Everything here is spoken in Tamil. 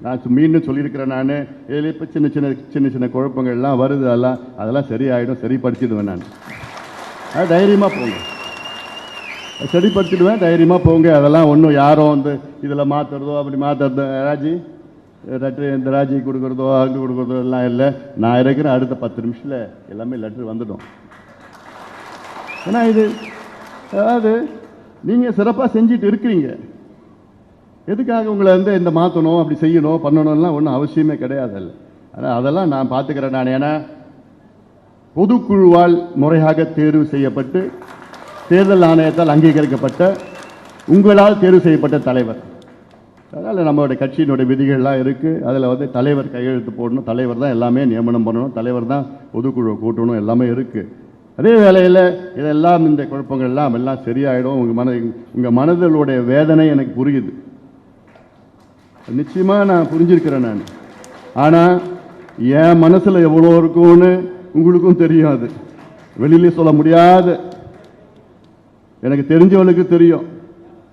நான் மீண்டும் சொல்லியிருக்கிறேன். நான் இதில் இப்போ சின்ன சின்ன குழப்பங்கள்லாம் வருது, அதெல்லாம் சரியாயிடும், சரிப்படுத்திடுவேன். நான் அது தைரியமாக போங்க, சரிப்படுத்திடுவேன், தைரியமாக போங்க. அதெல்லாம் ஒன்றும் யாரும் வந்து இதில் மாற்றுறதோ அப்படி மாற்றுறதோ லெட்ரு இந்த ராஜி கொடுக்குறதோ அங்கே கொடுக்குறதோ எல்லாம் இல்லை. நான் இருக்கிறேன், அடுத்த 10 நிமிஷத்தில் எல்லாமே லெட்ரு வந்துடும். ஏன்னா இது அதாவது நீங்கள் சிறப்பாக செஞ்சுட்டு இருக்கிறீங்க. எதுக்காக உங்களை வந்து இந்த மாற்றணும் அப்படி செய்யணும் பண்ணணும்லாம் ஒன்றும் அவசியமே கிடையாது. ஆனால் அதெல்லாம் நான் பார்த்துக்கிறேன். நான் ஏன்னா பொதுக்குழுவால் முறையாக தேர்வு செய்யப்பட்டு தேர்தல் ஆணையத்தால் அங்கீகரிக்கப்பட்ட உங்களால் தேர்வு செய்யப்பட்ட தலைவர். அதனால் நம்மளுடைய கட்சியினுடைய விதிகள்லாம் இருக்குது. அதில் வந்து தலைவர் கையெழுத்து போடணும், தலைவர் தான் எல்லாமே நியமனம் பண்ணணும், தலைவர் தான் பொதுக்குழுவை கூட்டணும், எல்லாமே இருக்குது. அதே வேளையில் இதெல்லாம் இந்த குழப்பங்கள்லாம் எல்லாம் சரியாயிடும். உங்கள் மனதிலுடைய வேதனை எனக்கு புரியுது, நிச்சயமாக நான் புரிஞ்சிருக்கிறேன். நான் ஆனால் என் மனசில் எவ்வளோ இருக்கும்னு உங்களுக்கும் தெரியும். அது வெளியிலே சொல்ல முடியாது, எனக்கு தெரிஞ்சவனுக்கு தெரியும்.